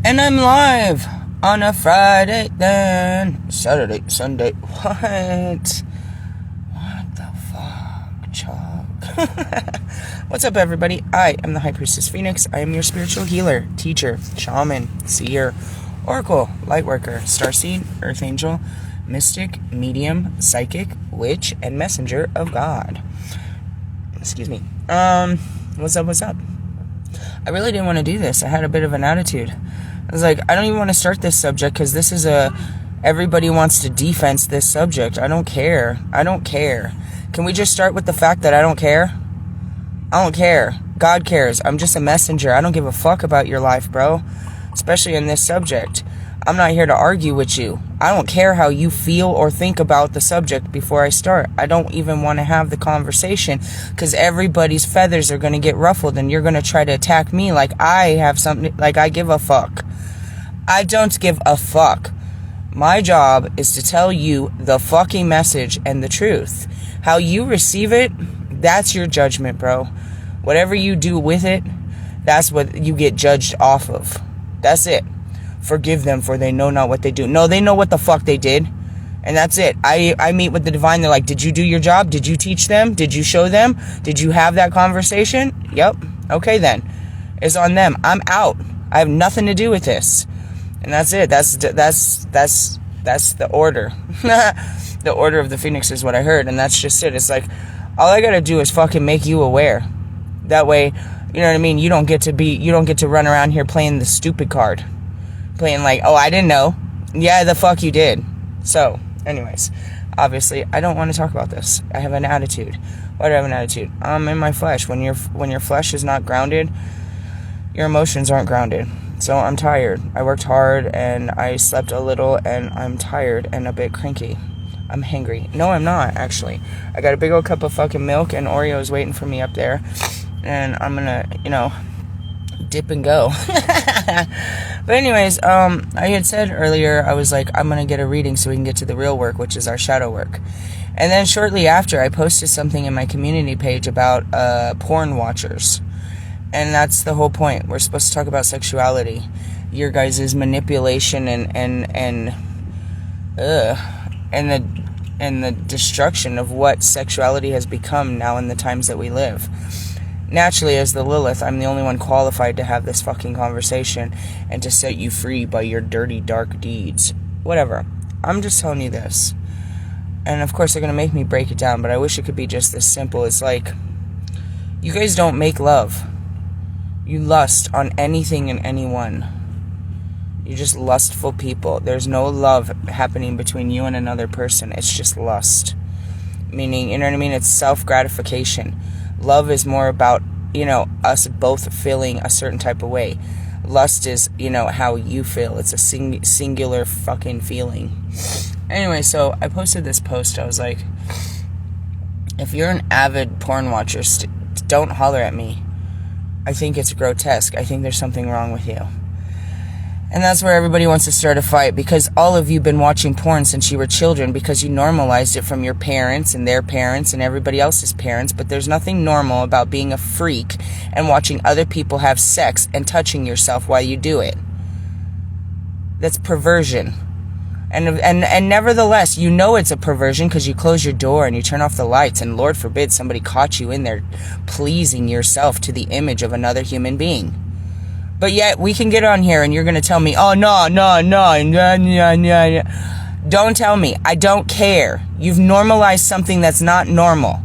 And I'm live on a Friday then. Saturday, Sunday. What? What the fuck, Chuck? What's up, everybody? I am the High Priestess Phoenix. I am your spiritual healer, teacher, shaman, seer, oracle, lightworker, starseed, earth angel, mystic, medium, psychic, witch, and messenger of God. Excuse me. What's up? I really didn't want to do this. I had a bit of an attitude. I was like, I don't even want to start this subject because this is everybody wants to defense this subject. I don't care. Can we just start with the fact that I don't care? I don't care. God cares. I'm just a messenger. I don't give a fuck about your life, bro. Especially in this subject. I'm not here to argue with you. I don't care how you feel or think about the subject before I start. I don't even want to have the conversation because everybody's feathers are going to get ruffled and you're going to try to attack me like I have something, like I give a fuck. I don't give a fuck. My job is to tell you the fucking message and the truth. How you receive it, that's your judgment, bro. Whatever you do with it, that's what you get judged off of. That's it. Forgive them, for they know not what they do. No, they know what the fuck they did. And that's it. I meet with the divine. They're like, did you do your job? Did you teach them? Did you show them? Did you have that conversation? Yep. Okay, then. It's on them. I'm out. I have nothing to do with this. And that's it. That's the order. The order of the Phoenix is what I heard. And that's just it. It's like, all I gotta do is fucking make you aware. That way, you know what I mean? You don't get to run around here playing the stupid card. Playing like, oh, I didn't know. Yeah, the fuck you did. So, anyways, obviously, I don't want to talk about this. I have an attitude. Why do I have an attitude? I'm in my flesh. When your flesh is not grounded, your emotions aren't grounded. So I'm tired. I worked hard, and I slept a little, and I'm tired and a bit cranky. I'm hangry. No, I'm not, actually. I got a big old cup of fucking milk and Oreos waiting for me up there. And I'm gonna, dip and go. But anyways, I had said earlier, I was like, I'm gonna get a reading so we can get to the real work, which is our shadow work. And then shortly after, I posted something in my community page about porn watchers. And that's the whole point. We're supposed to talk about sexuality, your guys' manipulation and the destruction of what sexuality has become now in the times that we live. Naturally, as the Lilith, I'm the only one qualified to have this fucking conversation and to set you free by your dirty, dark deeds. Whatever. I'm just telling you this. And of course, they're going to make me break it down, but I wish it could be just this simple. It's like, you guys don't make love. You lust on anything and anyone. You're just lustful people. There's no love happening between you and another person. It's just lust. Meaning, you know what I mean? It's self-gratification. Love is more about, us both feeling a certain type of way. Lust is, how you feel. It's a singular fucking feeling. Anyway, so I posted this post. I was like, if you're an avid porn watcher, don't holler at me. I think it's grotesque. I think there's something wrong with you. And that's where everybody wants to start a fight, because all of you have been watching porn since you were children because you normalized it from your parents and their parents and everybody else's parents, but there's nothing normal about being a freak and watching other people have sex and touching yourself while you do it. That's perversion. And nevertheless, you know it's a perversion because you close your door and you turn off the lights, and Lord forbid somebody caught you in there pleasing yourself to the image of another human being. But yet, we can get on here and you're going to tell me, oh, no. Don't tell me. I don't care. You've normalized something that's not normal.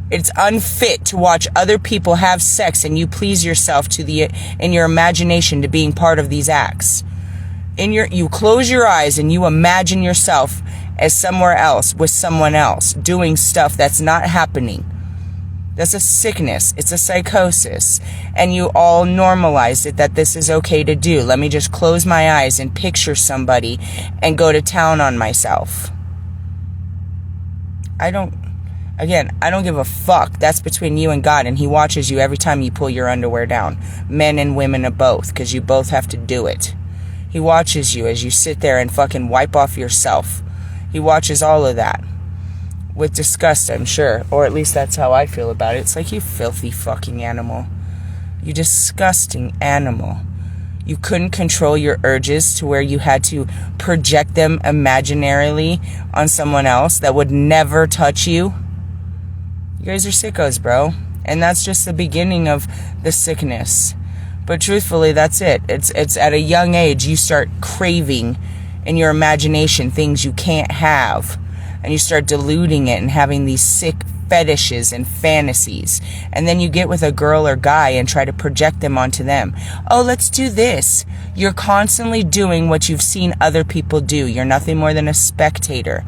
It's unfit to watch other people have sex and you please yourself in your imagination to being part of these acts. You close your eyes and you imagine yourself as somewhere else with someone else doing stuff that's not happening. That's a sickness. It's a psychosis. And you all normalized it that this is okay to do. Let me just close my eyes and picture somebody and go to town on myself. I don't give a fuck. That's between you and God, and He watches you every time you pull your underwear down. Men and women are both, because you both have to do it. He watches you as you sit there and fucking wipe off yourself. He watches all of that. With disgust, I'm sure. Or at least that's how I feel about it. It's like, you filthy fucking animal. You disgusting animal. You couldn't control your urges to where you had to project them imaginarily on someone else that would never touch you. You guys are sickos, bro. And that's just the beginning of the sickness. But truthfully, that's it. It's at a young age you start craving in your imagination things you can't have. And you start diluting it and having these sick fetishes and fantasies. And then you get with a girl or guy and try to project them onto them. Oh, let's do this. You're constantly doing what you've seen other people do. You're nothing more than a spectator.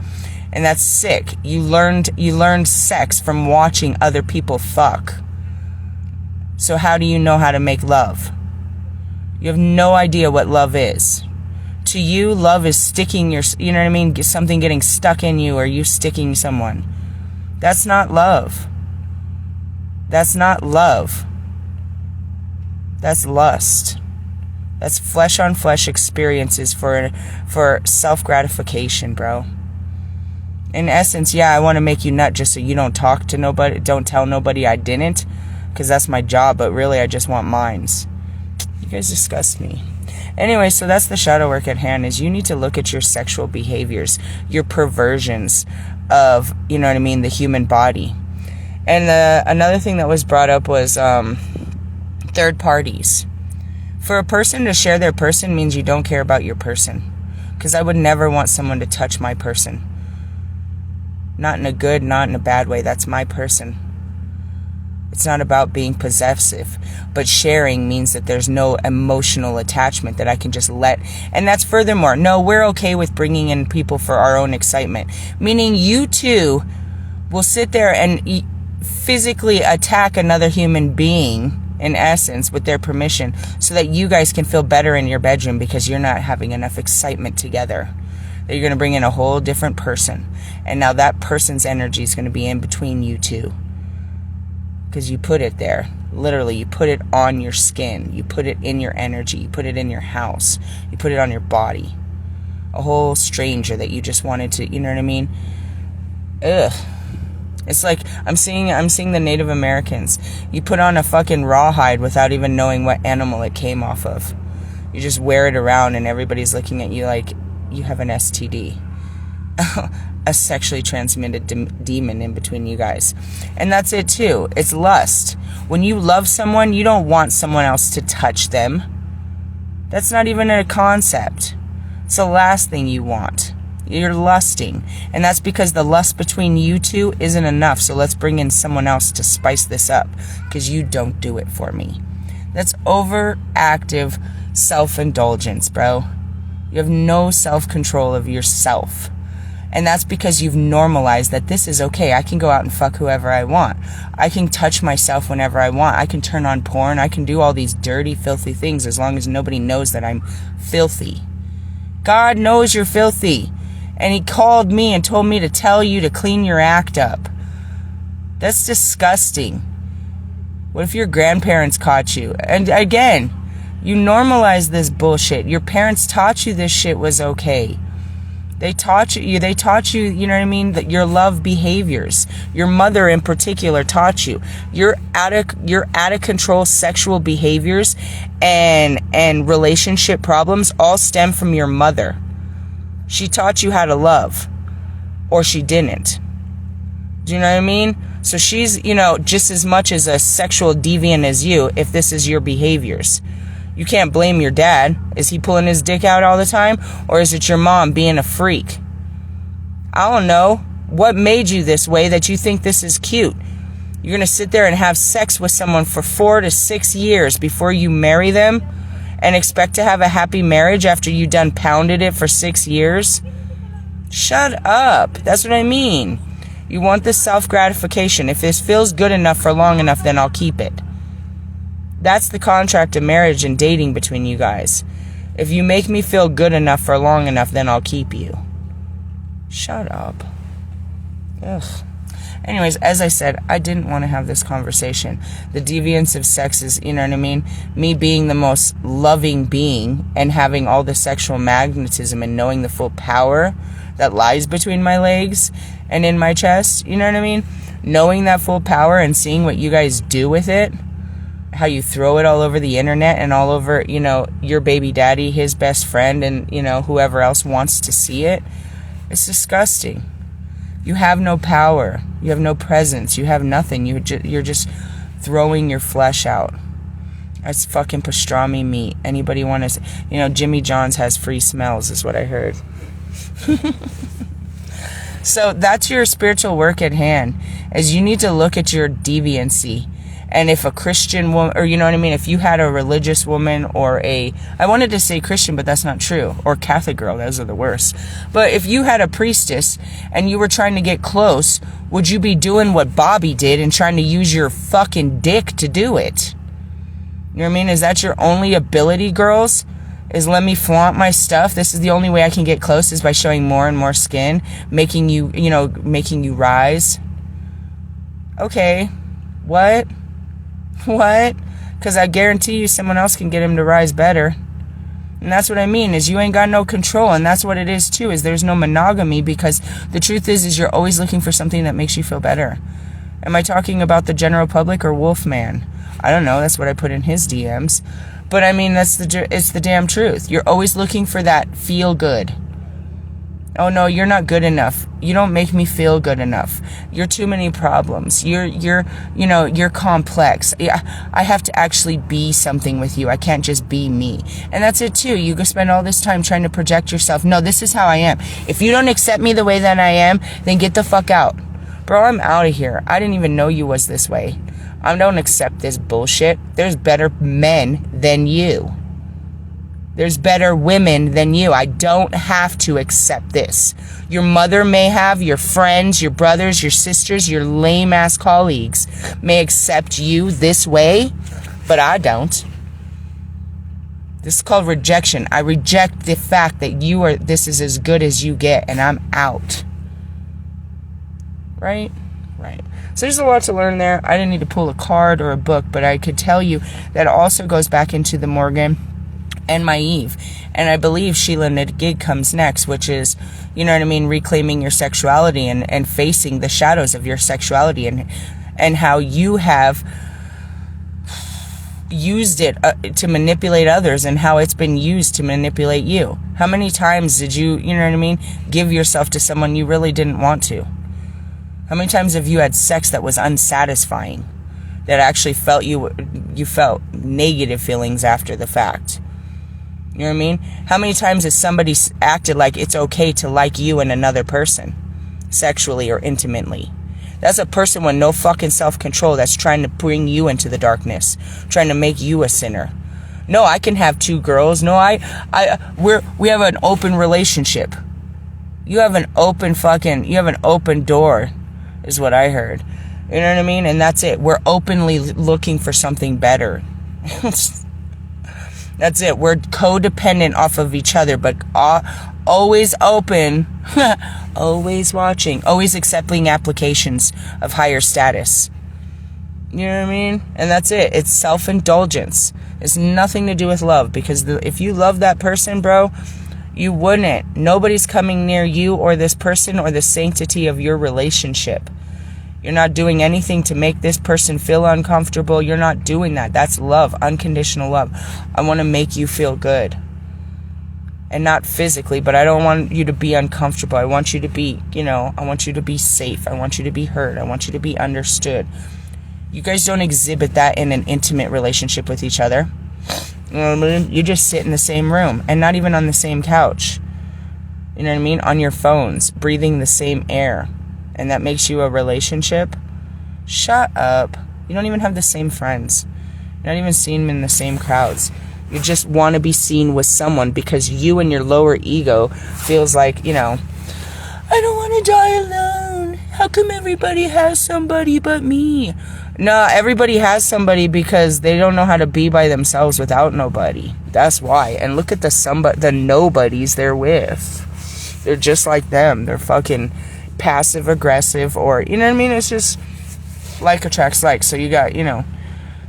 And that's sick. You learned sex from watching other people fuck. So how do you know how to make love? You have no idea what love is. To you, love is sticking your, you know what I mean? Something getting stuck in you or you sticking someone. That's not love. That's not love. That's lust. That's flesh on flesh experiences for self-gratification, bro. In essence, yeah, I want to make you nut just so you don't talk to nobody, don't tell nobody I didn't, because that's my job, but really I just want mines. You guys disgust me. Anyway, so that's the shadow work at hand, is you need to look at your sexual behaviors, your perversions of, you know what I mean, the human body. And another thing that was brought up was third parties. For a person to share their person means you don't care about your person. Because I would never want someone to touch my person. Not in a good, not in a bad way. That's my person. It's not about being possessive. But sharing means that there's no emotional attachment that I can just let. And that's furthermore, no, we're okay with bringing in people for our own excitement. Meaning you too will sit there and physically attack another human being, in essence, with their permission, so that you guys can feel better in your bedroom because you're not having enough excitement together. That you're going to bring in a whole different person. And now that person's energy is going to be in between you two. Because you put it there. Literally, you put it on your skin. You put it in your energy. You put it in your house. You put it on your body. A whole stranger that you just wanted to, you know what I mean? Ugh. It's like, I'm seeing the Native Americans. You put on a fucking rawhide without even knowing what animal it came off of. You just wear it around and everybody's looking at you like you have an STD. A sexually transmitted demon in between you guys. And that's it too. It's lust. When you love someone, you don't want someone else to touch them. That's not even a concept. It's the last thing you want. You're lusting. And that's because the lust between you two isn't enough. So let's bring in someone else to spice this up. Because you don't do it for me. That's overactive self-indulgence, bro. You have no self-control of yourself. And that's because you've normalized that this is okay. I can go out and fuck whoever I want. I can touch myself whenever I want. I can turn on porn. I can do all these dirty, filthy things as long as nobody knows that I'm filthy. God knows you're filthy. And he called me and told me to tell you to clean your act up. That's disgusting. What if your grandparents caught you? And again, you normalize this bullshit. Your parents taught you this shit was okay. They taught you, you know what I mean, that your love behaviors. Your mother in particular taught you. Your out of control sexual behaviors and relationship problems all stem from your mother. She taught you how to love. Or she didn't. Do you know what I mean? So she's, you know, just as much as a sexual deviant as you if this is your behaviors. You can't blame your dad. Is he pulling his dick out all the time? Or is it your mom being a freak? I don't know. What made you this way that you think this is cute? You're going to sit there and have sex with someone for 4 to 6 years before you marry them and expect to have a happy marriage after you done pounded it for 6 years? Shut up. That's what I mean. You want this self-gratification. If this feels good enough for long enough, then I'll keep it. That's the contract of marriage and dating between you guys. If you make me feel good enough for long enough, then I'll keep you. Shut up. Ugh. Anyways, as I said, I didn't want to have this conversation. The deviance of sex is, you know what I mean? Me being the most loving being and having all the sexual magnetism and knowing the full power that lies between my legs and in my chest, you know what I mean? Knowing that full power and seeing what you guys do with it. how you throw it all over the internet and all over, you know, your baby daddy, his best friend, and, you know, whoever else wants to see it. It's disgusting. You have no power. You have no presence. You have nothing. You're just throwing your flesh out. That's fucking pastrami meat. Anybody want to, you know, Jimmy John's has free smells is what I heard. So that's your spiritual work at hand, is you need to look at your deviancy. And if a Christian woman, or you know what I mean, if you had a religious woman or I wanted to say Christian, but that's not true, or Catholic girl, those are the worst. But if you had a priestess and you were trying to get close, would you be doing what Bobby did and trying to use your fucking dick to do it? You know what I mean? Is that your only ability, girls? Is let me flaunt my stuff? This is the only way I can get close, is by showing more and more skin, making you rise. Okay. What? Because I guarantee you someone else can get him to rise better. And that's what I mean, is you ain't got no control. And that's what it is too, is there's no monogamy, because the truth is you're always looking for something that makes you feel better. Am I talking about the general public or Wolfman? I don't know. That's what I put in his DMs. But I mean, it's the damn truth. You're always looking for that feel good. Oh no, you're not good enough. You don't make me feel good enough. You're too many problems. You're complex. I have to actually be something with you. I can't just be me. And that's it too. You go spend all this time trying to project yourself. No, this is how I am. If you don't accept me the way that I am, then get the fuck out. Bro, I'm out of here. I didn't even know you was this way. I don't accept this bullshit. There's better men than you. There's better women than you. I don't have to accept this. Your mother may have, your friends, your brothers, your sisters, your lame-ass colleagues may accept you this way, but I don't. This is called rejection. I reject the fact that this is as good as you get, and I'm out. Right? Right. So there's a lot to learn there. I didn't need to pull a card or a book, but I could tell you that also goes back into the Morgan and Maeve. And I believe Sheila Nagig comes next, which is, you know what I mean, reclaiming your sexuality and facing the shadows of your sexuality and how you have used it to manipulate others, and how it's been used to manipulate you. How many times did you know what I mean, give yourself to someone you really didn't want to? How many times have you had sex that was unsatisfying, that actually felt you felt negative feelings after the fact? You know what I mean? How many times has somebody acted like it's okay to like you and another person, sexually or intimately? That's a person with no fucking self-control that's trying to bring you into the darkness, trying to make you a sinner. No, I can have two girls. No, we have an open relationship. You have an open door, is what I heard. You know what I mean? And that's it. We're openly looking for something better. That's it. We're codependent off of each other, but always open, always watching, always accepting applications of higher status. You know what I mean? And that's it. It's self-indulgence. It's nothing to do with love, because if you love that person, bro, you wouldn't. Nobody's coming near you or this person or the sanctity of your relationship. You're not doing anything to make this person feel uncomfortable. You're not doing that. That's love, unconditional love. I want to make you feel good. And not physically, but I don't want you to be uncomfortable. I want you to be, I want you to be safe. I want you to be heard. I want you to be understood. You guys don't exhibit that in an intimate relationship with each other. You know what I mean? You just sit in the same room and not even on the same couch. You know what I mean? On your phones, breathing the same air. And that makes you a relationship? Shut up. You don't even have the same friends. You're not even seeing them in the same crowds. You just want to be seen with someone because you and your lower ego feels like, I don't want to die alone. How come everybody has somebody but me? No, everybody has somebody because they don't know how to be by themselves without nobody. That's why. And look at the nobodies they're with. They're just like them. They're fucking passive aggressive, or you know what I mean? It's just like attracts like. So you got,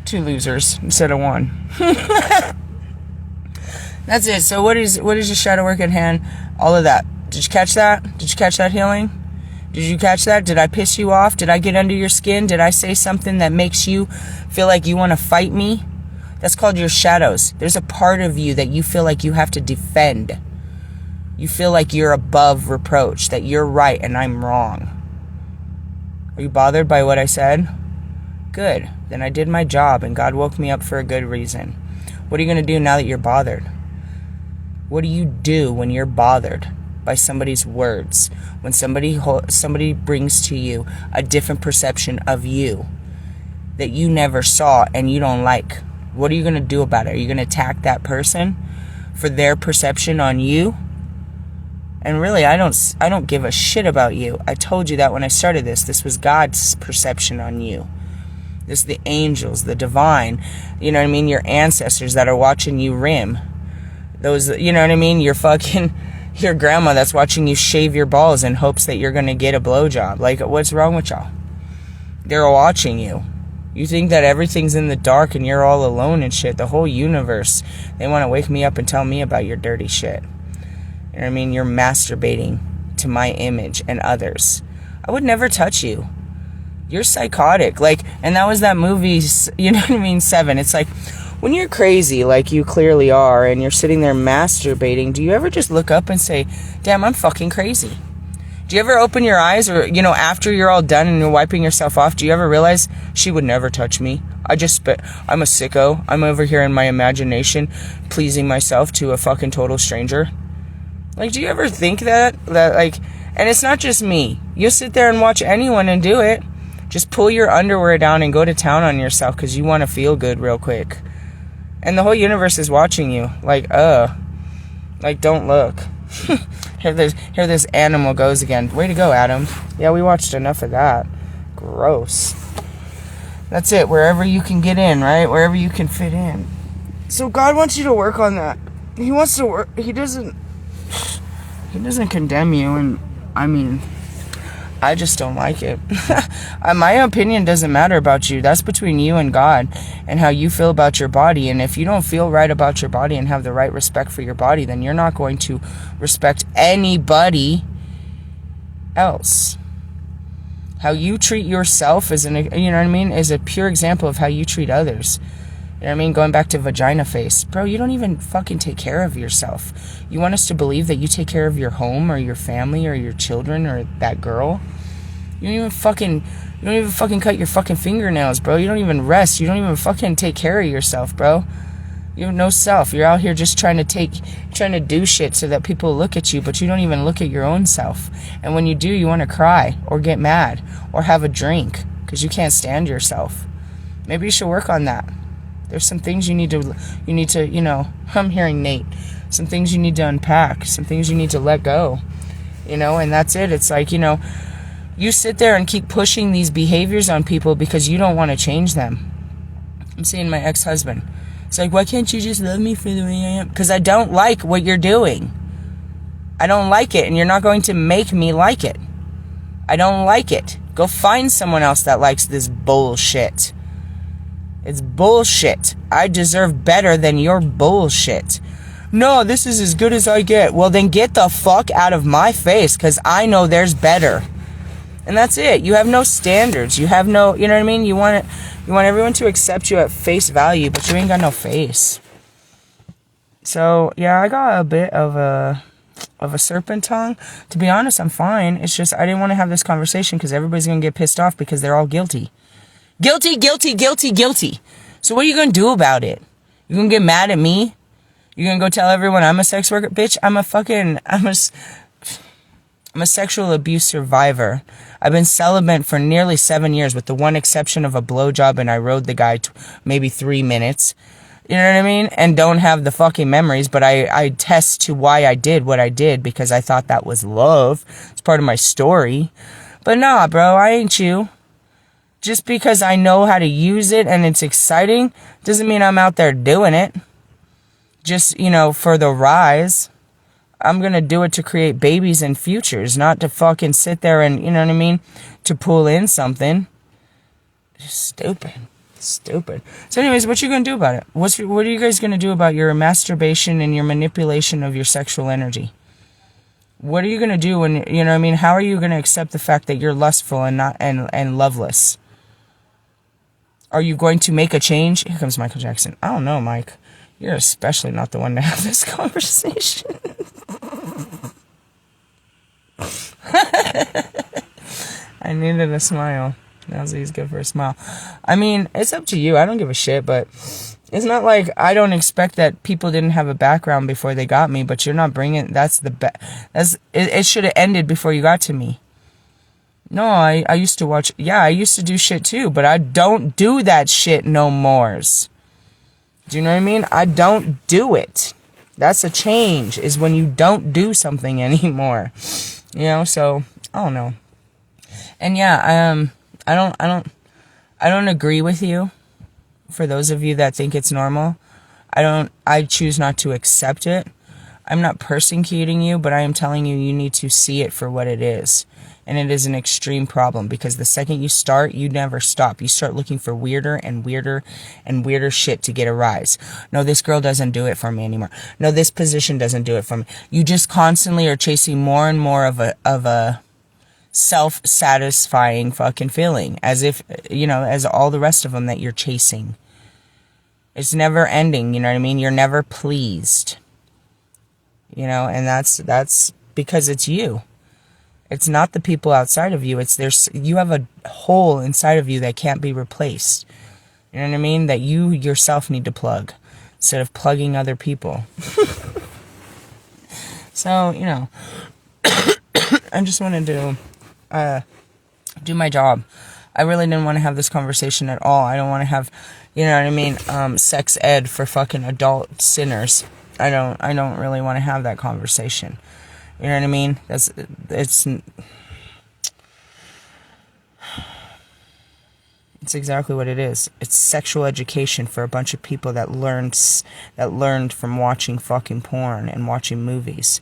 two losers instead of one. That's it. So what is your shadow work at hand? All of that. Did you catch that? Did you catch that healing? Did you catch that? Did I piss you off? Did I get under your skin? Did I say something that makes you feel like you want to fight me? That's called your shadows. There's a part of you that you feel like you have to defend. You feel like you're above reproach, that you're right and I'm wrong. Are you bothered by what I said? Good. Then I did my job and God woke me up for a good reason. What are you going to do now that you're bothered? What do you do when you're bothered by somebody's words? When somebody brings to you a different perception of you that you never saw and you don't like? What are you going to do about it? Are you going to attack that person for their perception on you? And really, I don't give a shit about you. I told you that when I started this. This was God's perception on you. This is the angels, the divine, you know what I mean? Your ancestors that are watching you rim. Those, you know what I mean? Your grandma that's watching you shave your balls in hopes that you're going to get a blowjob. Like, what's wrong with y'all? They're watching you. You think that everything's in the dark and you're all alone and shit. The whole universe. They want to wake me up and tell me about your dirty shit. You know what I mean? You're masturbating to my image and others. I would never touch you. You're psychotic. Like, and that was that movie, you know what I mean, 7. It's like, when you're crazy, like you clearly are, and you're sitting there masturbating, do you ever just look up and say, damn, I'm fucking crazy? Do you ever open your eyes, or, you know, after you're all done and you're wiping yourself off, do you ever realize, she would never touch me? I'm a sicko. I'm over here in my imagination, pleasing myself to a fucking total stranger. Like, do you ever think that, like, and it's not just me. You'll sit there and watch anyone and do it. Just pull your underwear down and go to town on yourself because you want to feel good real quick. And the whole universe is watching you. Like, don't look. Here this animal goes again. Way to go, Adam. Yeah, we watched enough of that. Gross. That's it. Wherever you can get in, right? Wherever you can fit in. So God wants you to work on that. He wants to work. He doesn't condemn you, and I mean, I just don't like it. My opinion doesn't matter about you. That's between you and God and how you feel about your body. And if you don't feel right about your body and have the right respect for your body, then you're not going to respect anybody else. How you treat yourself is you know what I mean, is a pure example of how you treat others. You know what I mean? Going back to vagina face. Bro, you don't even fucking take care of yourself. You want us to believe that you take care of your home or your family or your children or that girl? You don't even fucking cut your fucking fingernails, bro. You don't even rest. You don't even fucking take care of yourself, bro. You have no self. You're out here just trying to do shit so that people look at you, but you don't even look at your own self. And when you do, you want to cry or get mad or have a drink because you can't stand yourself. Maybe you should work on that. There's some things you need to, you know, I'm hearing Nate. Some things you need to unpack. Some things you need to let go. You know, and that's it. It's like, you know, you sit there and keep pushing these behaviors on people because you don't want to change them. I'm seeing my ex-husband. It's like, why can't you just love me for the way I am? Because I don't like what you're doing. I don't like it, and you're not going to make me like it. I don't like it. Go find someone else that likes this bullshit. It's bullshit. I deserve better than your bullshit. No, this is as good as I get. Well, then get the fuck out of my face, because I know there's better. And that's it. You have no standards. You have no, you know what I mean? You want everyone to accept you at face value, but you ain't got no face. So, yeah, I got a bit of a serpent tongue. To be honest, I'm fine. It's just I didn't want to have this conversation because everybody's going to get pissed off because they're all guilty. Guilty, guilty, guilty, guilty. So what are you going to do about it? You going to get mad at me? You going to go tell everyone I'm a sex worker? Bitch, I'm a sexual abuse survivor. I've been celibate for nearly 7 years with the one exception of a blowjob, and I rode the guy maybe 3 minutes. You know what I mean? And don't have the fucking memories, but I attest to why I did what I did because I thought that was love. It's part of my story. But nah, bro, I ain't you. Just because I know how to use it and it's exciting doesn't mean I'm out there doing it. Just, you know, for the rise. I'm going to do it to create babies and futures, not to fucking sit there and, you know what I mean, to pull in something. Stupid. So anyways, what you going to do about it? What are you guys going to do about your masturbation and your manipulation of your sexual energy? What are you going to do when, you know what I mean? How are you going to accept the fact that you're lustful and not and loveless? Are you going to make a change? Here comes Michael Jackson. I don't know, Mike. You're especially not the one to have this conversation. I needed a smile. He's good for a smile. I mean, it's up to you. I don't give a shit, but it's not like I don't expect that people didn't have a background before they got me, but you're not bringing, it should have ended before you got to me. No, I used to watch, I used to do shit too, but I don't do that shit no mores. Do you know what I mean? I don't do it. That's a change, is when you don't do something anymore. You know, so, I don't know. And yeah, I don't agree with you. For those of you that think it's normal, I choose not to accept it. I'm not persecuting you, but I am telling you, you need to see it for what it is. And it is an extreme problem, because the second you start, you never stop. You start looking for weirder and weirder and weirder shit to get a rise. No, this girl doesn't do it for me anymore. No, this position doesn't do it for me. You just constantly are chasing more and more of a self-satisfying fucking feeling, as if, you know, as all the rest of them that you're chasing. It's never ending, you know what I mean? You're never pleased. You know, and that's because it's you. It's not the people outside of you. You have a hole inside of you that can't be replaced. You know what I mean? That you yourself need to plug instead of plugging other people. So, you know, I just wanted to do my job. I really didn't want to have this conversation at all. I don't want to have, you know what I mean, sex ed for fucking adult sinners. I don't really want to have that conversation. You know what I mean? It's exactly what it is. It's sexual education for a bunch of people that learned from watching fucking porn and watching movies.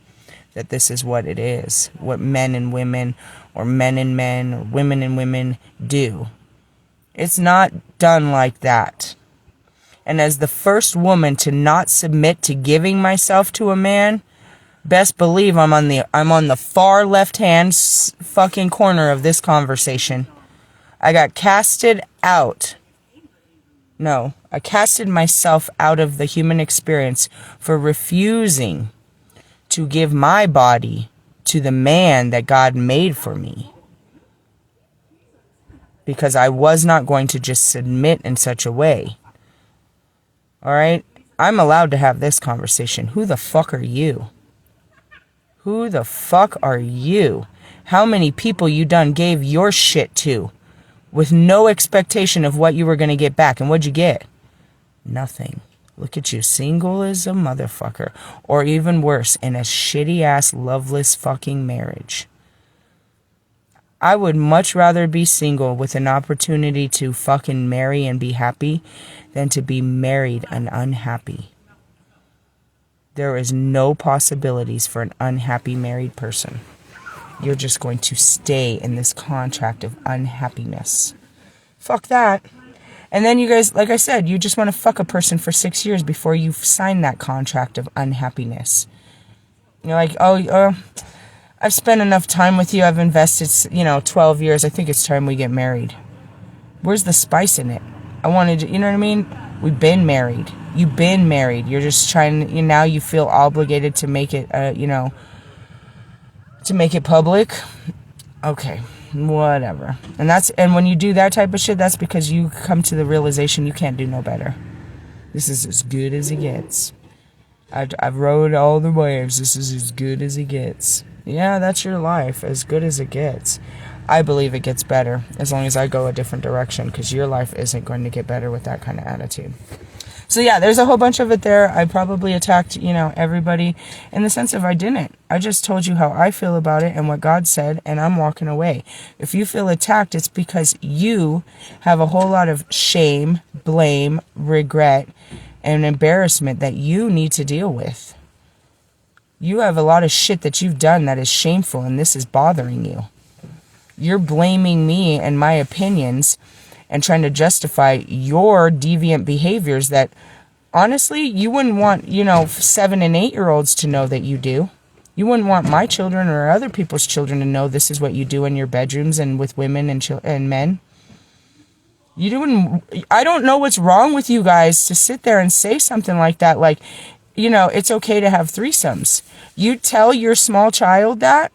That this is what it is. What men and women, or men and men, or women and women do. It's not done like that. And as the first woman to not submit to giving myself to a man, best believe I'm on the far left-hand fucking corner of this conversation. I got casted out. No, I casted myself out of the human experience for refusing to give my body to the man that God made for me. Because I was not going to just submit in such a way. Alright? I'm allowed to have this conversation. Who the fuck are you? Who the fuck are you? How many people you done gave your shit to with no expectation of what you were going to get back? And what'd you get? Nothing. Look at you, single as a motherfucker. Or even worse, in a shitty-ass, loveless fucking marriage. I would much rather be single with an opportunity to fucking marry and be happy than to be married and unhappy. There is no possibilities for an unhappy married person. You're just going to stay in this contract of unhappiness. Fuck that. And then you guys, like I said, you just want to fuck a person for 6 years before you sign that contract of unhappiness. You're like, oh, I've spent enough time with you. I've invested, 12 years. I think it's time we get married. Where's the spice in it? I wanted to, you know what I mean? We've been married. You've been married. You're just trying, now you feel obligated to make it, to make it public. Okay, whatever. And when you do that type of shit, that's because you come to the realization you can't do no better. This is as good as it gets. I've rode all the waves. This is as good as it gets. Yeah, that's your life, as good as it gets. I believe it gets better as long as I go a different direction, because your life isn't going to get better with that kind of attitude. So yeah, there's a whole bunch of it there. I probably attacked, everybody in the sense of I didn't. I just told you how I feel about it and what God said, and I'm walking away. If you feel attacked, it's because you have a whole lot of shame, blame, regret, and embarrassment that you need to deal with. You have a lot of shit that you've done that is shameful, and this is bothering you. You're blaming me and my opinions and trying to justify your deviant behaviors that, honestly, you wouldn't want, 7 and 8-year-olds to know that you do. You wouldn't want my children or other people's children to know this is what you do in your bedrooms and with women and men. I don't know what's wrong with you guys to sit there and say something like that. Like, it's okay to have threesomes. You tell your small child that,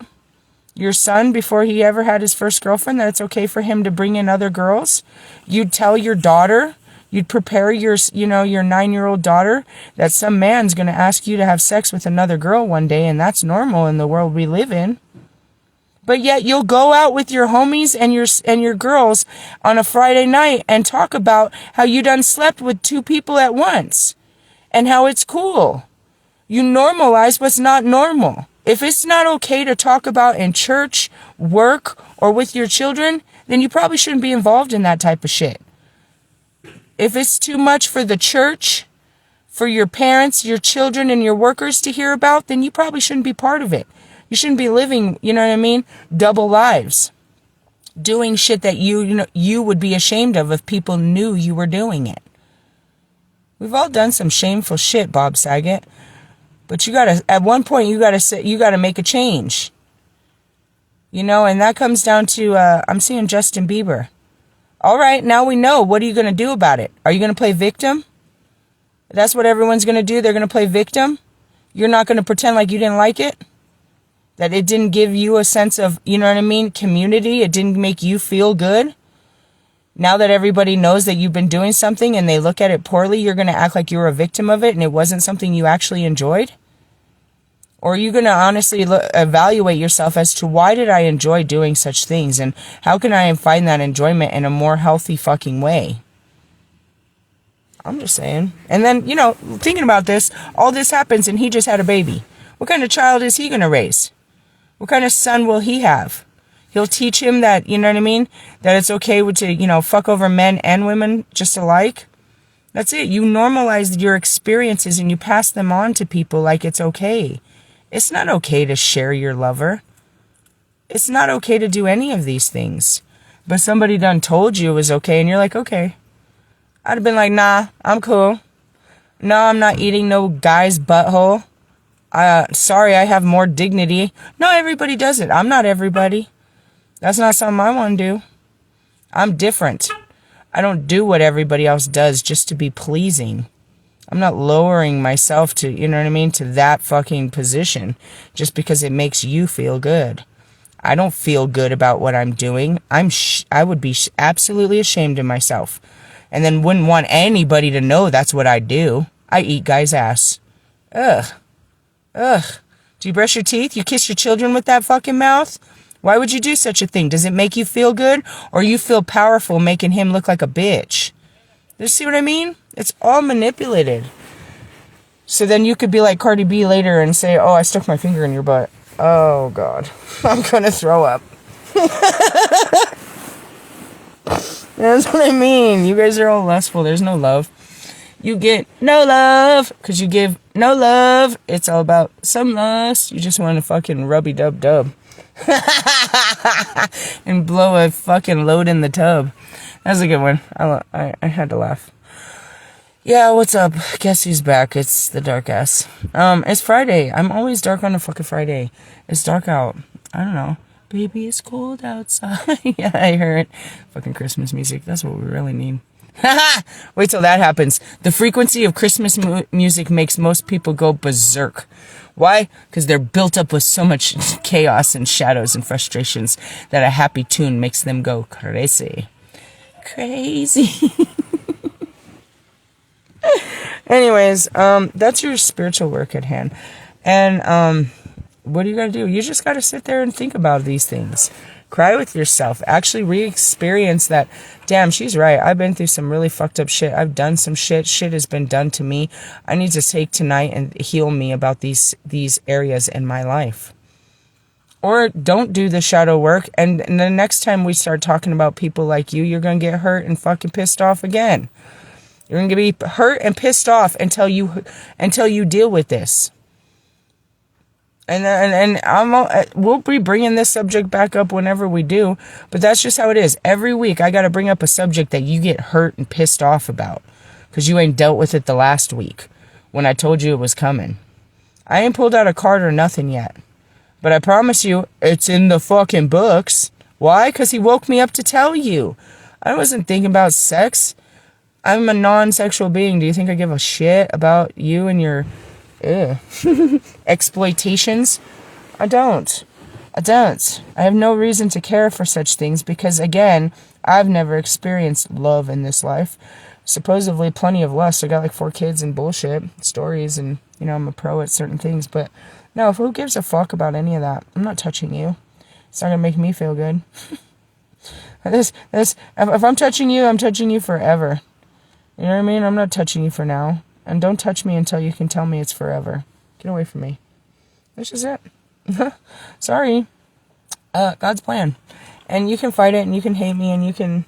your son, before he ever had his first girlfriend, that it's okay for him to bring in other girls. You'd tell your daughter, you'd prepare your 9-year-old daughter that some man's going to ask you to have sex with another girl one day, and that's normal in the world we live in. But yet you'll go out with your homies and your girls on a Friday night and talk about how you done slept with 2 people at once and how it's cool. You normalize what's not normal. If it's not okay to talk about in church, work, or with your children, then you probably shouldn't be involved in that type of shit. If it's too much for the church, for your parents, your children, and your workers to hear about, then you probably shouldn't be part of it. You shouldn't be living, double lives. Doing shit that you would be ashamed of if people knew you were doing it. We've all done some shameful shit, Bob Saget. But at one point, you gotta make a change. And that comes down to, I'm seeing Justin Bieber. All right, now we know. What are you going to do about it? Are you going to play victim? That's what everyone's going to do. They're going to play victim. You're not going to pretend like you didn't like it. That it didn't give you a sense of, community. It didn't make you feel good. Now that everybody knows that you've been doing something and they look at it poorly, you're going to act like you were a victim of it and it wasn't something you actually enjoyed? Or are you going to honestly evaluate yourself as to why did I enjoy doing such things and how can I find that enjoyment in a more healthy fucking way? I'm just saying. And then, thinking about this, all this happens and he just had a baby. What kind of child is he going to raise? What kind of son will he have? He'll teach him that, that it's okay to, fuck over men and women just alike. That's it. You normalize your experiences and you pass them on to people like it's okay. It's not okay to share your lover. It's not okay to do any of these things. But somebody done told you it was okay and you're like, okay. I'd have been like, nah, I'm cool. No, I'm not eating no guy's butthole. Sorry, I have more dignity. No, everybody does it. I'm not everybody. That's not something I want to do. I'm different. I don't do what everybody else does just to be pleasing. I'm not lowering myself to, to that fucking position just because it makes you feel good. I don't feel good about what I'm doing. I would be absolutely ashamed of myself and then wouldn't want anybody to know that's what I do. I eat guys' ass. Ugh. Do you brush your teeth? You kiss your children with that fucking mouth? Why would you do such a thing? Does it make you feel good? Or you feel powerful making him look like a bitch? You see what I mean? It's all manipulated. So then you could be like Cardi B later and say, oh, I stuck my finger in your butt. Oh, God. I'm gonna throw up. That's what I mean. You guys are all lustful. There's no love. You get no love because you give no love. It's all about some lust. You just want to fucking rubby-dub-dub. And blow a fucking load in the tub. That's a good one. I had to laugh. Yeah, what's up? Guess who's back? It's the dark ass. It's Friday. I'm always dark on a fucking Friday. It's dark out. I don't know. Baby, it's cold outside. Yeah, I heard. Fucking Christmas music. That's what we really need. Wait till that happens. The frequency of Christmas music makes most people go berserk. Why? Because they're built up with so much chaos and shadows and frustrations that a happy tune makes them go crazy. Crazy. Anyways, that's your spiritual work at hand. And what do you gotta do? You just gotta sit there and think about these things. Cry with yourself. Actually re-experience that. Damn, she's right. I've been through some really fucked up shit. I've done some shit. Shit has been done to me. I need to take tonight and heal me about these areas in my life. Or don't do the shadow work. And the next time we start talking about people like you, you're going to get hurt and fucking pissed off again. You're going to be hurt and pissed off until you deal with this. And we'll be bringing this subject back up whenever we do, but that's just how it is. Every week I got to bring up a subject that you get hurt and pissed off about because you ain't dealt with it the last week when I told you it was coming. I ain't pulled out a card or nothing yet. But I promise you, it's in the fucking books. Why? Because he woke me up to tell you. I wasn't thinking about sex. I'm a non-sexual being. Do you think I give a shit about you and your exploitations? I don't. I have no reason to care for such things because, again, I've never experienced love in this life. Supposedly plenty of lust. I got like 4 kids and bullshit stories, and, you know, I'm a pro at certain things. But no, who gives a fuck about any of that? I'm not touching you. It's not going to make me feel good. If I'm touching you, I'm touching you forever. You know what I mean? I'm not touching you for now. And don't touch me until you can tell me it's forever. Get away from me. This is it. Sorry. God's plan. And you can fight it, and you can hate me, and you can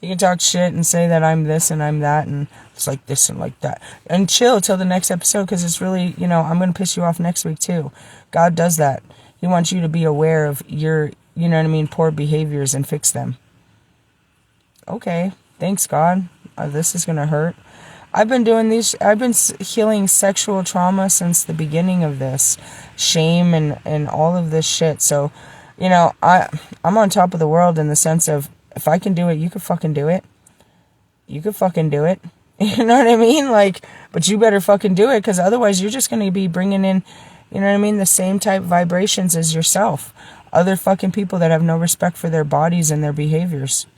you can talk shit and say that I'm this and I'm that, and it's like this and like that. And chill till the next episode, because it's really, you know, I'm going to piss you off next week too. God does that. He wants you to be aware of your, you know what I mean, poor behaviors and fix them. Okay. Thanks, God. This is going to hurt. I've been healing sexual trauma since the beginning of this. Shame and all of this shit. So, you know, I'm on top of the world in the sense of, if I can do it, you could fucking do it. You could fucking do it. You know what I mean? Like, but you better fucking do it, because otherwise you're just going to be bringing in, you know what I mean, the same type vibrations as yourself. Other fucking people that have no respect for their bodies and their behaviors.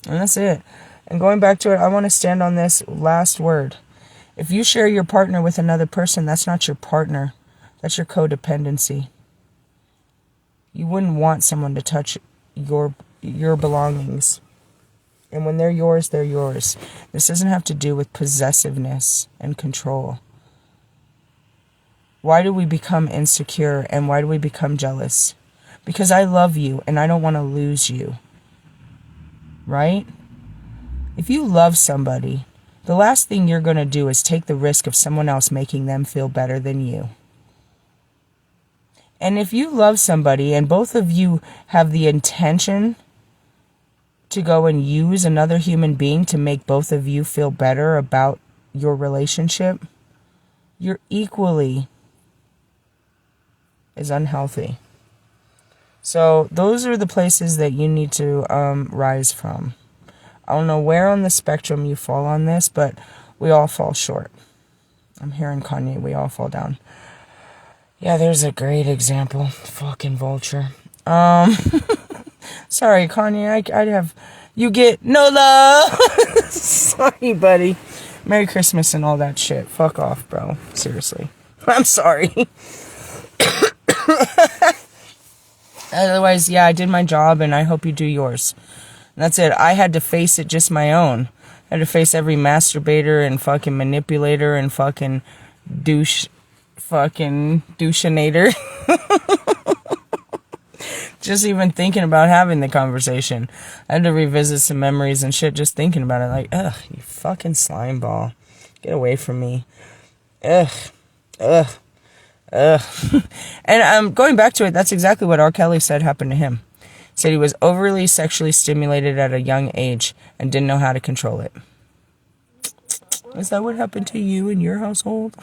And that's it. And going back to it, I want to stand on this last word. If you share your partner with another person, that's not your partner. That's your codependency. You wouldn't want someone to touch your belongings. And when they're yours, they're yours. This doesn't have to do with possessiveness and control. Why do we become insecure and why do we become jealous? Because I love you and I don't want to lose you. Right? If you love somebody, the last thing you're going to do is take the risk of someone else making them feel better than you. And if you love somebody and both of you have the intention to go and use another human being to make both of you feel better about your relationship, you're equally as unhealthy. So those are the places that you need to rise from. I don't know where on the spectrum you fall on this, but we all fall short. I'm hearing Kanye, we all fall down. Yeah, there's a great example. Fucking vulture. Sorry, Kanye, I'd have... You get no love! Sorry, buddy. Merry Christmas and all that shit. Fuck off, bro. Seriously. I'm sorry. Otherwise, yeah, I did my job, and I hope you do yours. And that's it. I had to face it just my own. I had to face every masturbator and fucking manipulator and fucking doucheinator. Just even thinking about having the conversation. I had to revisit some memories and shit just thinking about it. Like, ugh, you fucking slime ball. Get away from me. Ugh. And going back to it, that's exactly what R. Kelly said happened to him. He said he was overly sexually stimulated at a young age and didn't know how to control it. Is that what happened to you in your household?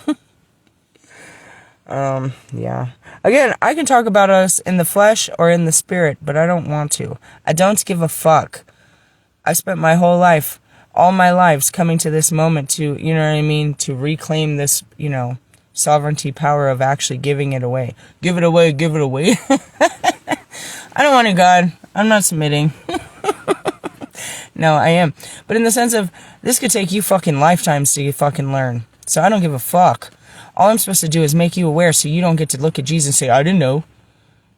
Yeah. Again, I can talk about us in the flesh or in the spirit, but I don't want to. I don't give a fuck. I spent my whole life, all my lives, coming to this moment to, you know what I mean, to reclaim this, you know, sovereignty power of actually giving it away. Give it away, give it away. I don't want it, God. I'm not submitting. No, I am. But in the sense of, this could take you fucking lifetimes to fucking learn. So I don't give a fuck. All I'm supposed to do is make you aware so you don't get to look at Jesus and say, I didn't know.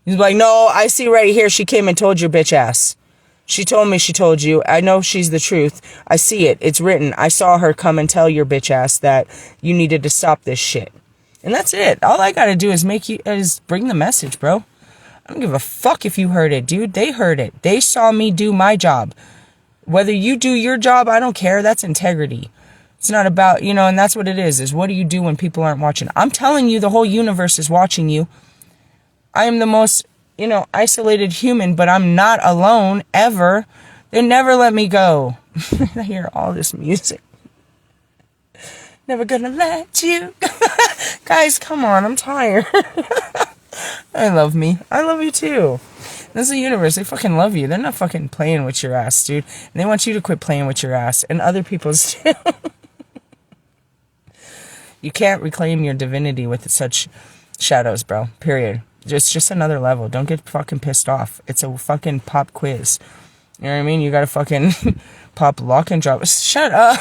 He's like, no, I see right here. She came and told your bitch ass. She told me she told you. I know she's the truth. I see it. It's written. I saw her come and tell your bitch ass that you needed to stop this shit. And that's it. All I gotta do is bring the message, bro. I don't give a fuck if you heard it, dude. They heard it. They saw me do my job. Whether you do your job, I don't care. That's integrity. It's not about, you know, and that's what it is what do you do when people aren't watching? I'm telling you, the whole universe is watching you. I am the most, you know, isolated human, but I'm not alone, ever. They never let me go. I hear all this music. Never gonna let you. Guys, come on, I'm tired. I love me. I love you too. This is the universe. They fucking love you. They're not fucking playing with your ass, dude. And they want you to quit playing with your ass. And other people's too. You can't reclaim your divinity with such shadows, bro. Period. Just another level. Don't get fucking pissed off. It's a fucking pop quiz. You know what I mean? You gotta fucking pop lock and drop. Shut up.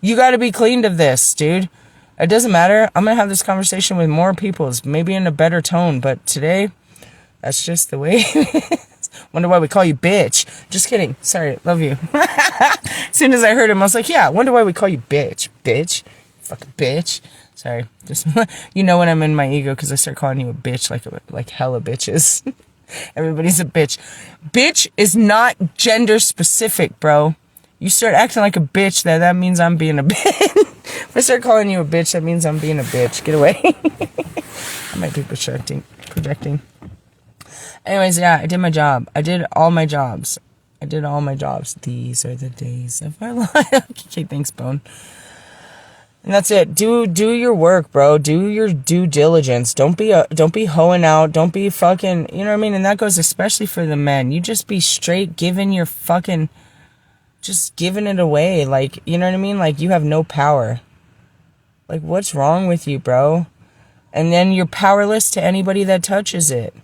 You gotta be cleaned of this, dude. It doesn't matter. I'm gonna have this conversation with more people, maybe in a better tone, but today, that's just the way it is. Wonder why we call you bitch. Just kidding. Sorry. Love you. As soon as I heard him, I was like, yeah, wonder why we call you bitch. Bitch. Fucking bitch. Sorry. Just, you know when I'm in my ego because I start calling you a bitch like hella bitches. Everybody's a bitch. Bitch is not gender specific, bro. You start acting like a bitch, that means I'm being a bitch. If I start calling you a bitch, that means I'm being a bitch. Get away. I might be projecting. Anyways, yeah, I did my job. I did all my jobs. These are the days of my life. Okay, thanks, Bone. And that's it. Do your work, bro. Do your due diligence. Don't be hoeing out. Don't be fucking, you know what I mean? And that goes especially for the men. You just be straight giving your fucking, just giving it away. Like, you know what I mean? Like, you have no power. Like, what's wrong with you, bro? And then you're powerless to anybody that touches it.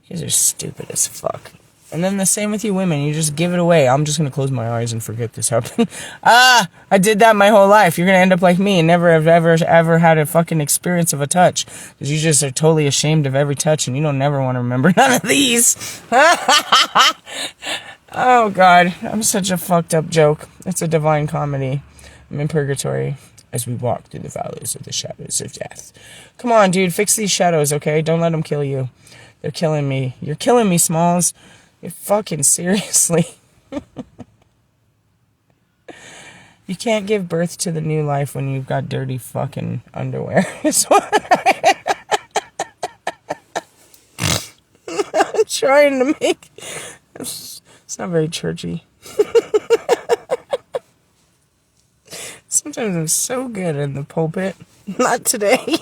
You guys are stupid as fuck. And then the same with you women. You just give it away. I'm just going to close my eyes and forget this happened. I did that my whole life. You're going to end up like me and never have ever had a fucking experience of a touch. Because you just are totally ashamed of every touch and you don't never want to remember none of these. Oh, God. I'm such a fucked up joke. It's a divine comedy. I'm in purgatory as we walk through the valleys of the shadows of death. Come on, dude. Fix these shadows, okay? Don't let them kill you. They're killing me. You're killing me, Smalls. You're fucking seriously. You can't give birth to the new life when you've got dirty fucking underwear. I'm trying to make... It's not very churchy. Sometimes I'm so good in the pulpit. Not today.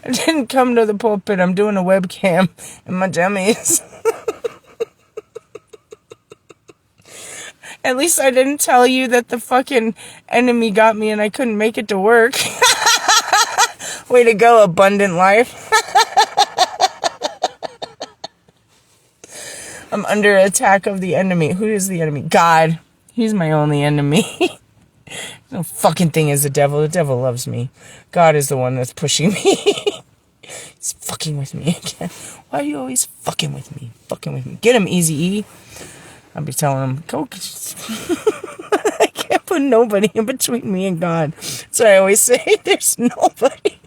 I didn't come to the pulpit. I'm doing a webcam in my jammies. At least I didn't tell you that the fucking enemy got me and I couldn't make it to work. Way to go, abundant life. I'm under attack of the enemy. Who is the enemy? God. He's my only enemy. No fucking thing is the devil. The devil loves me. God is the one that's pushing me. He's fucking with me again. Why are you always fucking with me? Get him, Eazy-E. I'll be telling him, go. I can't put nobody in between me and God. So I always say, there's nobody.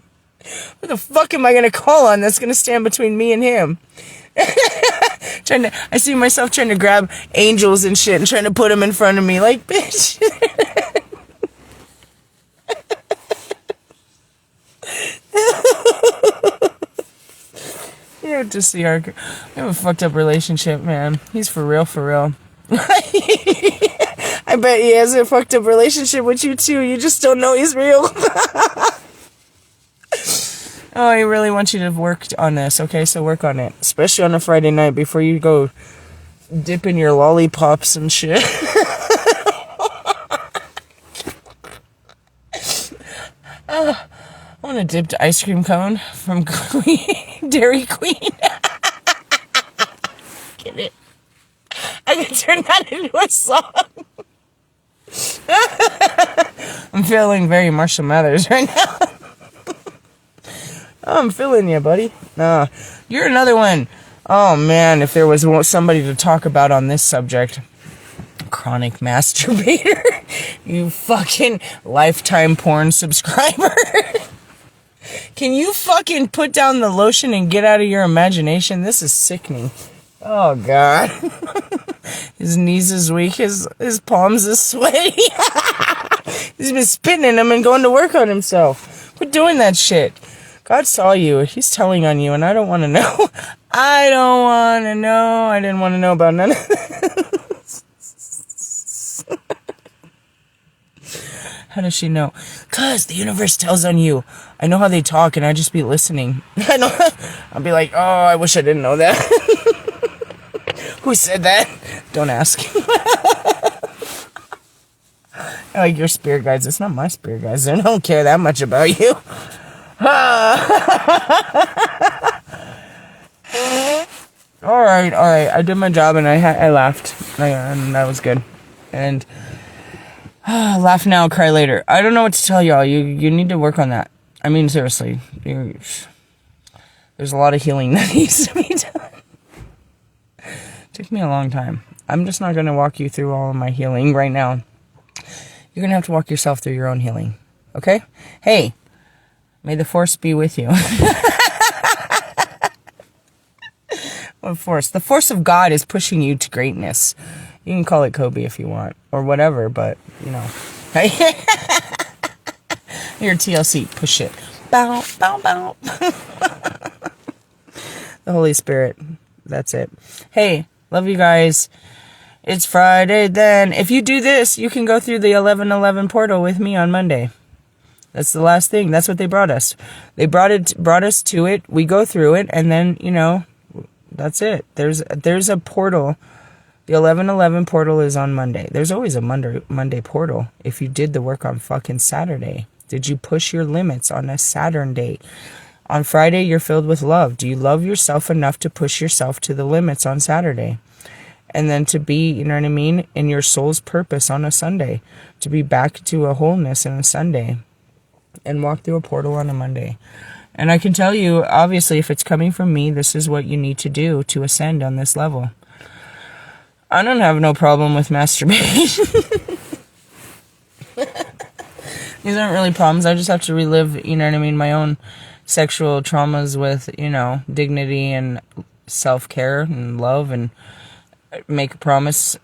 Who the fuck am I going to call on that's going to stand between me and him? I see myself trying to grab angels and shit and trying to put them in front of me. Like, bitch. You have to see we have a fucked up relationship, man. He's for real. I bet he has a fucked up relationship with you too. You just don't know he's real. Oh, he really wants you to work on this, okay? So work on it. Especially on a Friday night before you go dipping your lollipops and shit. I want a dipped ice cream cone from Dairy Queen. Get it? I can turn that into a song. I'm feeling very Marshall Mathers right now. I'm feeling you, buddy. Nah, you're another one. Oh, man, if there was somebody to talk about on this subject. Chronic masturbator. You fucking lifetime porn subscriber. Can you fucking put down the lotion and get out of your imagination? This is sickening. Oh, God. His knees is weak. His palms is sweaty. He's been spitting in them and going to work on himself. Quit doing that shit. God saw you. He's telling on you, and I don't want to know. I don't want to know. I didn't want to know about none of this. How does she know? Cause the universe tells on you. I know how they talk, and I just be listening. I know. I'll be like, oh, I wish I didn't know that. Who said that? Don't ask. Like your spirit guides. It's not my spirit guides. They don't care that much about you. All right. I did my job, and I laughed, and that was good. And laugh now, cry later. I don't know what to tell y'all. You need to work on that. I mean, seriously. There's a lot of healing that needs to be done. It took me a long time. I'm just not going to walk you through all of my healing right now. You're going to have to walk yourself through your own healing. Okay? Hey, may the force be with you. What force? The force of God is pushing you to greatness. You can call it Kobe if you want, or whatever, but, you know. Your TLC, push it. Bow, bow, bow. The Holy Spirit. That's it. Hey, love you guys. It's Friday then. If you do this, you can go through the 11:11 portal with me on Monday. That's the last thing. That's what they brought us. They brought us to it. We go through it, and then, you know, that's it. There's a portal. The 11:11 portal is on Monday. There's always a Monday portal. If you did the work on fucking Saturday, did you push your limits on a Saturn day? On Friday, you're filled with love. Do you love yourself enough to push yourself to the limits on Saturday? And then to be, you know what I mean, in your soul's purpose on a Sunday. To be back to a wholeness on a Sunday. And walk through a portal on a Monday. And I can tell you, obviously, if it's coming from me, this is what you need to do to ascend on this level. I don't have no problem with masturbation. These aren't really problems. I just have to relive, you know what I mean, my own sexual traumas with, you know, dignity and self-care and love, and make a promise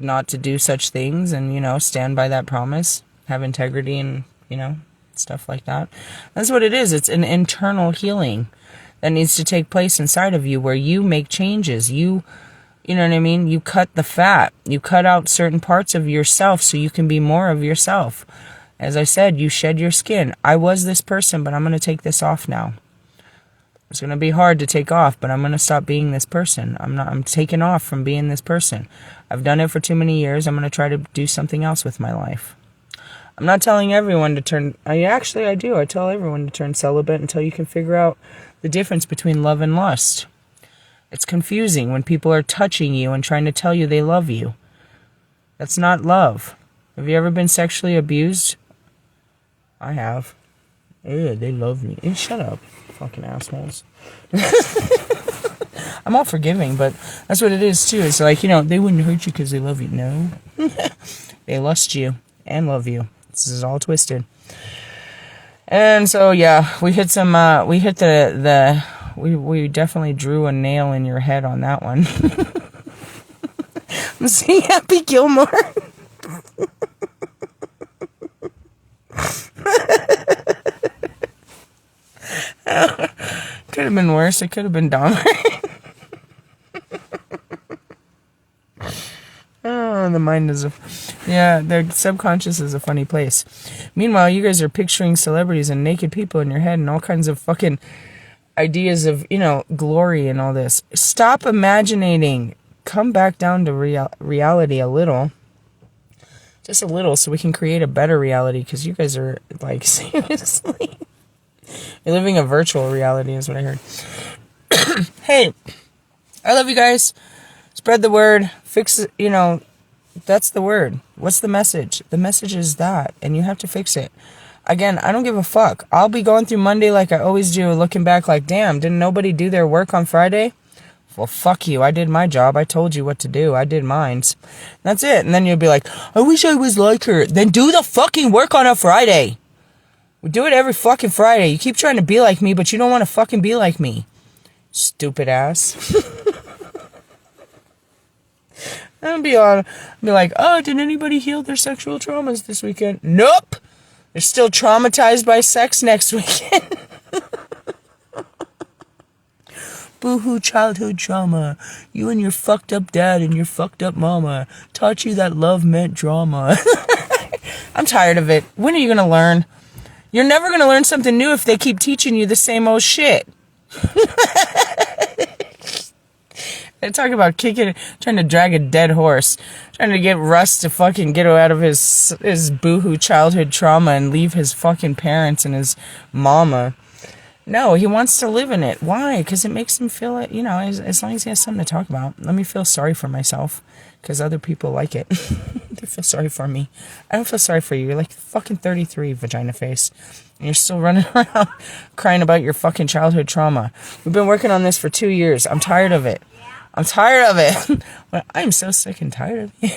not to do such things, and, you know, stand by that promise, have integrity, and, you know, stuff like that. That's what it is. It's an internal healing that needs to take place inside of you, where you make changes. You know what I mean? You cut the fat. You cut out certain parts of yourself so you can be more of yourself. As I said, you shed your skin. I was this person, but I'm going to take this off now. It's going to be hard to take off, but I'm going to stop being this person. I'm taking off from being this person. I've done it for too many years. I'm going to try to do something else with my life. I'm not telling everyone to turn... I do. I tell everyone to turn celibate until you can figure out the difference between love and lust. It's confusing when people are touching you and trying to tell you they love you. That's not love. Have you ever been sexually abused? I have. Yeah, they love me. Hey, shut up, fucking assholes. I'm all forgiving, but that's what it is too. It's like, you know, they wouldn't hurt you because they love you. No. They lust you and love you. This is all twisted. And so, yeah, we hit some, we definitely drew a nail in your head on that one. I'm seeing Happy Gilmore. Could have been worse. It could have been dumber. Oh, the mind is the subconscious is a funny place. Meanwhile, you guys are picturing celebrities and naked people in your head and all kinds of fucking ideas of, you know, glory and all this. Stop imagining. Come back down to reality a little. Just a little, so we can create a better reality, because you guys are, like, seriously. You're living a virtual reality is what I heard. Hey, I love you guys. Spread the word. Fix it, you know, that's the word. What's the message? The message is that, and you have to fix it. Again, I don't give a fuck. I'll be going through Monday like I always do, looking back like, damn, didn't nobody do their work on Friday? Well, fuck you. I did my job. I told you what to do. I did mine. That's it. And then you'll be like, I wish I was like her. Then do the fucking work on a Friday. We do it every fucking Friday. You keep trying to be like me, but you don't want to fucking be like me. Stupid ass. I'll be like, oh, did anybody heal their sexual traumas this weekend? Nope. They're still traumatized by sex next weekend. Boo-hoo childhood trauma. You and your fucked up dad and your fucked up mama taught you that love meant drama. I'm tired of it. When are you going to learn? You're never going to learn something new if they keep teaching you the same old shit. They talk about trying to drag a dead horse, trying to get Russ to fucking get out of his boohoo childhood trauma and leave his fucking parents and his mama. No, he wants to live in it. Why? Because it makes him feel it, as long as he has something to talk about. Let me feel sorry for myself, because other people like it. They feel sorry for me. I don't feel sorry for you. You're like fucking 33, vagina face. And you're still running around crying about your fucking childhood trauma. We've been working on this for 2 years. I'm tired of it. I'm tired of it. Well, I'm so sick and tired of you.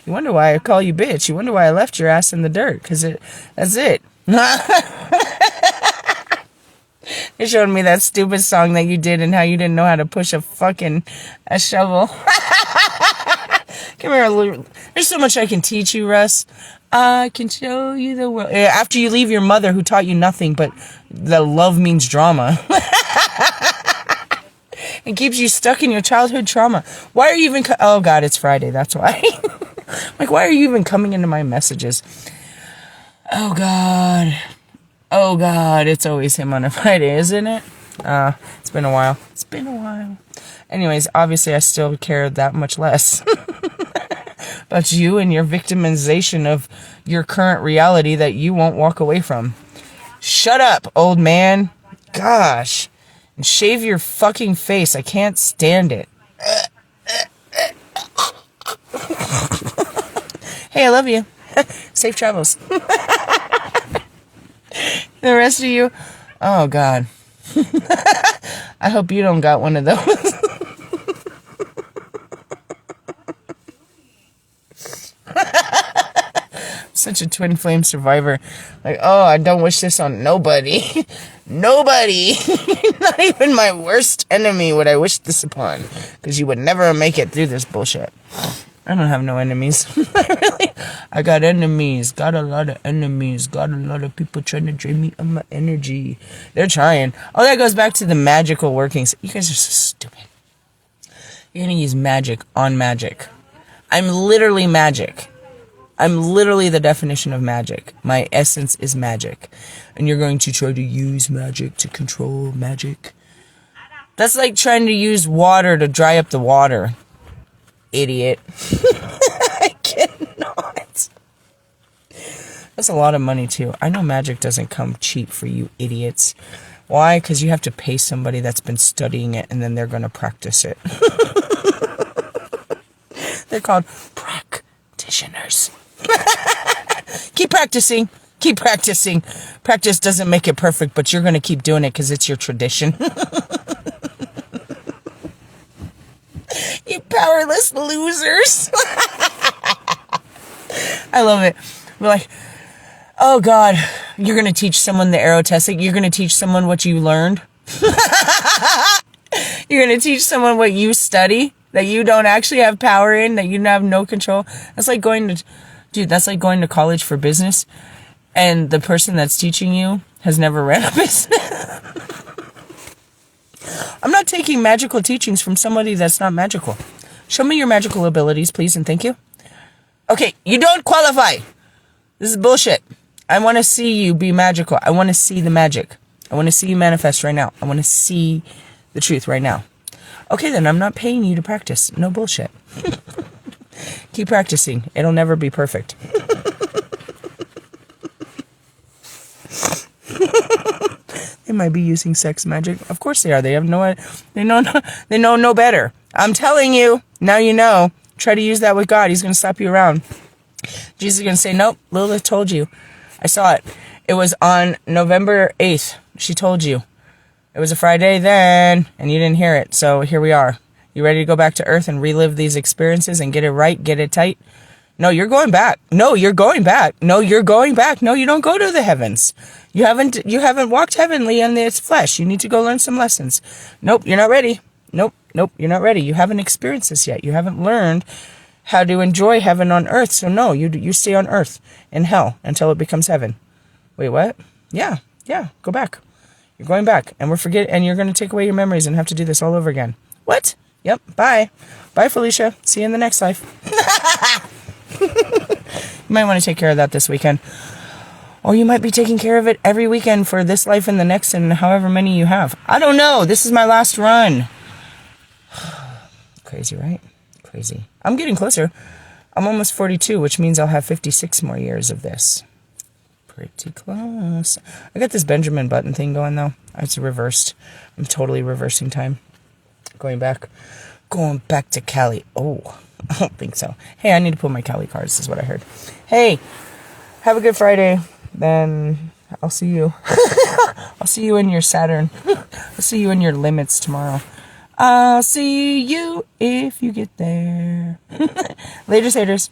You wonder why I call you bitch. You wonder why I left your ass in the dirt. Because that's it. They showed me that stupid song that you did and how you didn't know how to push a shovel. Come here, there's so much I can teach you, Russ. I can show you the world. After you leave your mother who taught you nothing but that love means drama. It keeps you stuck in your childhood trauma. Why are you even... oh, God, it's Friday. That's why. Like, why are you even coming into my messages? Oh, God. Oh, God. It's always him on a Friday, isn't it? It's been a while. It's been a while. Anyways, obviously, I still care that much less about you and your victimization of your current reality that you won't walk away from. Shut up, old man. Gosh. And shave your fucking face. I can't stand it. Hey, I love you. Safe travels. The rest of you, oh, God. I hope you don't got one of those. Such a twin flame survivor. Like, oh, I don't wish this on nobody. Nobody. Not even my worst enemy would I wish this upon. Because you would never make it through this bullshit. I don't have no enemies. I got enemies. Got a lot of enemies. Got a lot of people trying to drain me of my energy. They're trying. Oh, that goes back to the magical workings. You guys are so stupid. You're going to use magic on magic. I'm literally magic. I'm literally the definition of magic. My essence is magic. And you're going to try to use magic to control magic. That's like trying to use water to dry up the water. Idiot. I cannot. That's a lot of money, too. I know magic doesn't come cheap for you idiots. Why? Because you have to pay somebody that's been studying it, and then they're going to practice it. They're called practitioners. Keep practicing. Keep practicing. Practice doesn't make it perfect, but you're going to keep doing it because it's your tradition. You powerless losers. I love it. We're like, oh, God, you're going to teach someone the arrow testing. You're going to teach someone what you learned. You're going to teach someone what you study, that you don't actually have power in, that you have no control. That's like that's like going to college for business, and the person that's teaching you has never ran a business. I'm not taking magical teachings from somebody that's not magical. Show me your magical abilities, please, and thank you. Okay, you don't qualify. This is bullshit. I want to see you be magical. I want to see the magic. I want to see you manifest right now. I want to see the truth right now. Okay, then I'm not paying you to practice. No bullshit. Keep practicing. It'll never be perfect. They might be using sex magic. Of course they are. They know no better. I'm telling you. Now you know. Try to use that with God. He's going to slap you around. Jesus is going to say, nope, Lilith told you. I saw it. It was on November 8th. She told you. It was a Friday then, and you didn't hear it. So here we are. You ready to go back to Earth and relive these experiences and get it right, get it tight? No, you're going back. No, you're going back. No, you're going back. No, you don't go to the heavens. You haven't walked heavenly in this flesh. You need to go learn some lessons. Nope, you're not ready. Nope, you're not ready. You haven't experienced this yet. You haven't learned how to enjoy heaven on Earth. So no, you stay on Earth in hell until it becomes heaven. Wait, what? Yeah, go back. You're going back, and you're going to take away your memories and have to do this all over again. What? Yep, bye. Bye, Felicia. See you in the next life. You might want to take care of that this weekend. Or you might be taking care of it every weekend for this life and the next and however many you have. I don't know. This is my last run. Crazy, right? Crazy. I'm getting closer. I'm almost 42, which means I'll have 56 more years of this. Pretty close. I got this Benjamin Button thing going, though. It's reversed. I'm totally reversing time. Going back to Cali. Oh, I don't think so. Hey, I need to pull my Cali cards, is what I heard. Hey, have a good Friday. Then I'll see you. I'll see you in your Saturn. I'll see you in your limits tomorrow. I'll see you if you get there. Later, haters.